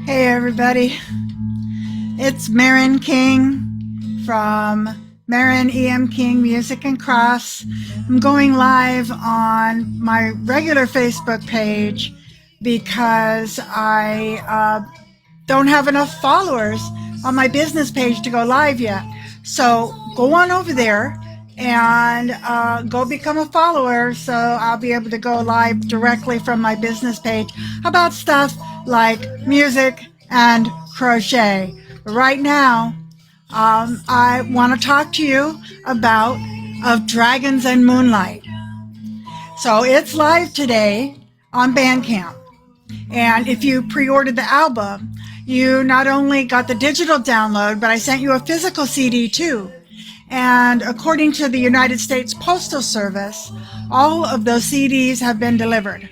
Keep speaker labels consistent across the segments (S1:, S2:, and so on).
S1: Hey everybody, it's Marin King from Marin E.M. King Music and Cross. I'm going live on my regular Facebook page because I don't have enough followers on my business page to go live yet. So go on over there and go become a follower so I'll be able to go live directly from my business page about stuff like music and crochet. Right now, I want to talk to you about Of Dragons and Moonlight. So it's live today on Bandcamp. And if you pre-ordered the album, you not only got the digital download, but I sent you a physical CD too. And according to the United States Postal Service, all of those CDs have been delivered.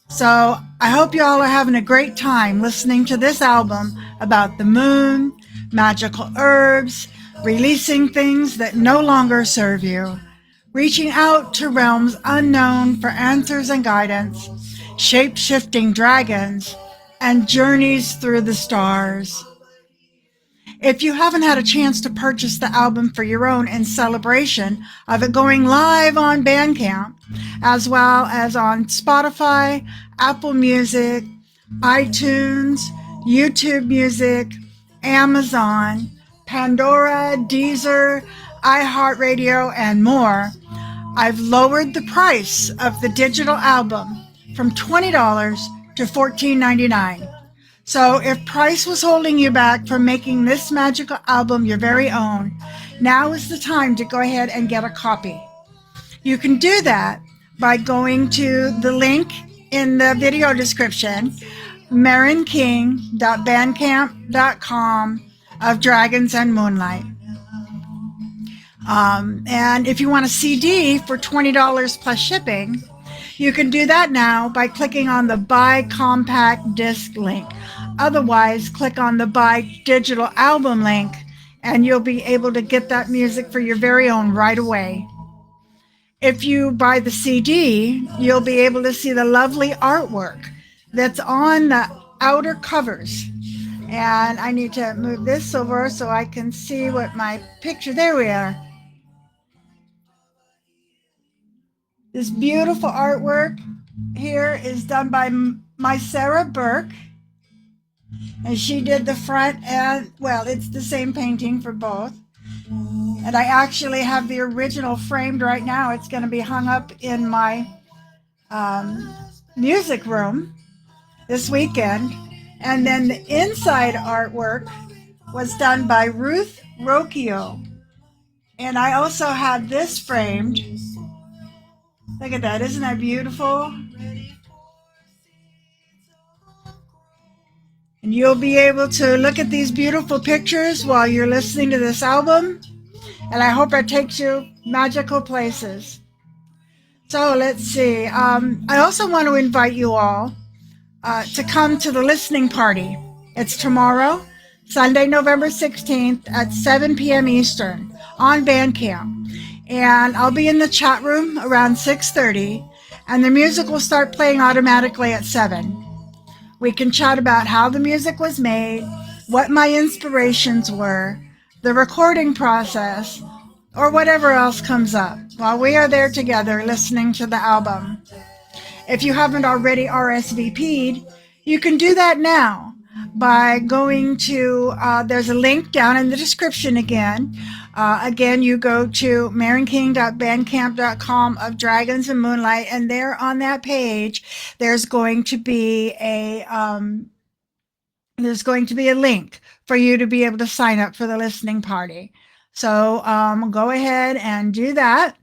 S1: So I hope you all are having a great time listening to this album about the moon, magical herbs, releasing things that no longer serve you, reaching out to realms unknown for answers and guidance, shape-shifting dragons, and journeys through the stars. If you haven't had a chance to purchase the album for your own in celebration of it going live on Bandcamp, as well as on Spotify, Apple Music, iTunes, YouTube Music, Amazon, Pandora, Deezer, iHeartRadio, and more, I've lowered the price of the digital album from $20 to $14.99. So if price was holding you back from making this magical album your very own, now is the time to go ahead and get a copy. You can do that by going to the link in the video description, marinking.bandcamp.com of Dragons and Moonlight. And if you want a CD for $20 plus shipping, you can do that now by clicking on the Buy Compact Disc link. Otherwise, click on the Buy Digital Album link, and you'll be able to get that music for your very own right away. If you buy the CD, you'll be able to see the lovely artwork that's on the outer covers. And I need to move this over so I can see what my picture, there we are. This beautiful artwork here is done by my Sarah Burke. And she did the front and, well, it's the same painting for both. And I actually have the original framed right now. It's going to be hung up in my music room this weekend. And then the inside artwork was done by Ruth Rocchio. And I also have this framed. Look at that. Isn't that beautiful? And you'll be able to look at these beautiful pictures while you're listening to this album. And I hope it takes you magical places. So let's see. I also want to invite you all to come to the listening party. It's tomorrow, Sunday, November 16th at 7 p.m. Eastern on Bandcamp. And I'll be in the chat room around 6:30, and the music will start playing automatically at 7. We can chat about how the music was made, what my inspirations were, the recording process, or whatever else comes up while we are there together listening to the album. If you haven't already RSVP'd, you can do that now by going to, there's a link down in the description again. Again, you go to marinking.bandcamp.com of Dragons and Moonlight, and there on that page, there's going to be a link for you to be able to sign up for the listening party. So go ahead and do that,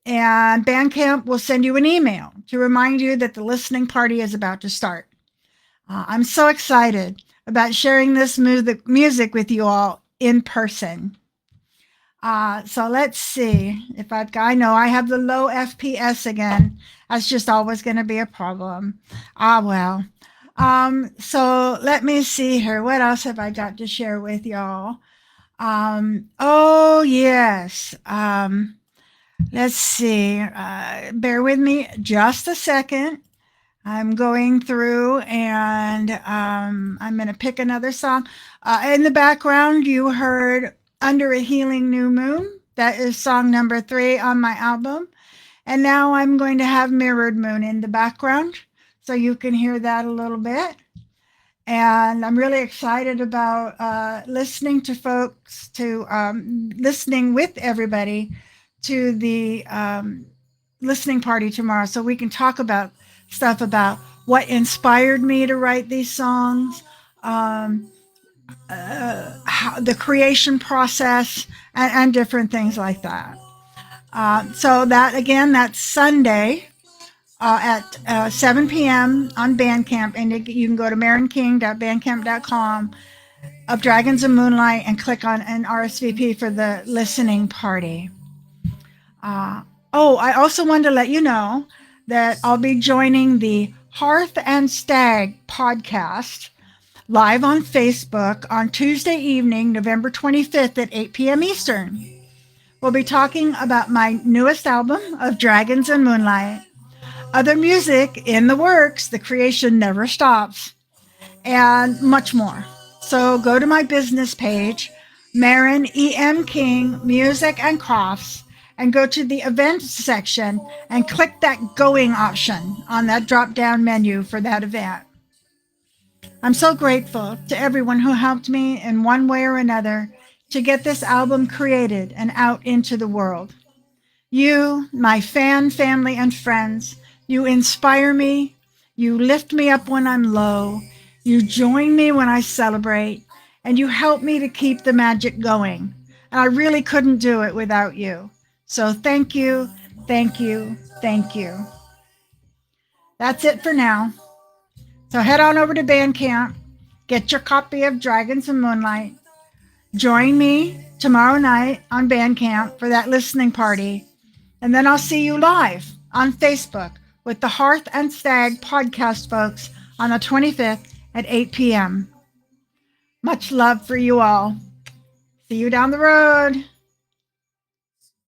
S1: and Bandcamp will send you an email to remind you that the listening party is about to start. I'm so excited about sharing this music with you all in person. So let's see if I know I have the low FPS again. That's just always going to be a problem. Well. So let me see here. What else have I got to share with y'all? Oh yes. Let's see. Bear with me just a second. I'm going through and I'm going to pick another song. In the background, you heard Under a Healing New Moon. That is song number 3 on my album. And now I'm going to have Mirrored Moon in the background so you can hear that a little bit. And I'm really excited about listening to folks, to listening with everybody to the listening party tomorrow so we can talk about stuff about what inspired me to write these songs, how, the creation process, and different things like that. So that, again, that's Sunday at 7 p.m. on Bandcamp. And you can go to marinking.bandcamp.com of Dragons and Moonlight and click on an RSVP for the listening party. I also wanted to let you know that I'll be joining the Hearth and Stag podcast live on Facebook on Tuesday evening, November 25th at 8 p.m. Eastern. We'll be talking about my newest album of Dragons and Moonlight, other music in the works, the creation never stops, and much more. So go to my business page, Marin E.M. King Music and Crafts, and go to the events section and click that going option on that drop-down menu for that event. I'm so grateful to everyone who helped me in one way or another to get this album created and out into the world. You, my fan, family, and friends, you inspire me, you lift me up when I'm low, you join me when I celebrate, and you help me to keep the magic going. And I really couldn't do it without you. So thank you, thank you, thank you. That's it for now. So head on over to Bandcamp, get your copy of Dragons and Moonlight. Join me tomorrow night on Bandcamp for that listening party. And then I'll see you live on Facebook with the Hearth and Stag podcast folks on the 25th at 8 p.m. Much love for you all. See you down the road.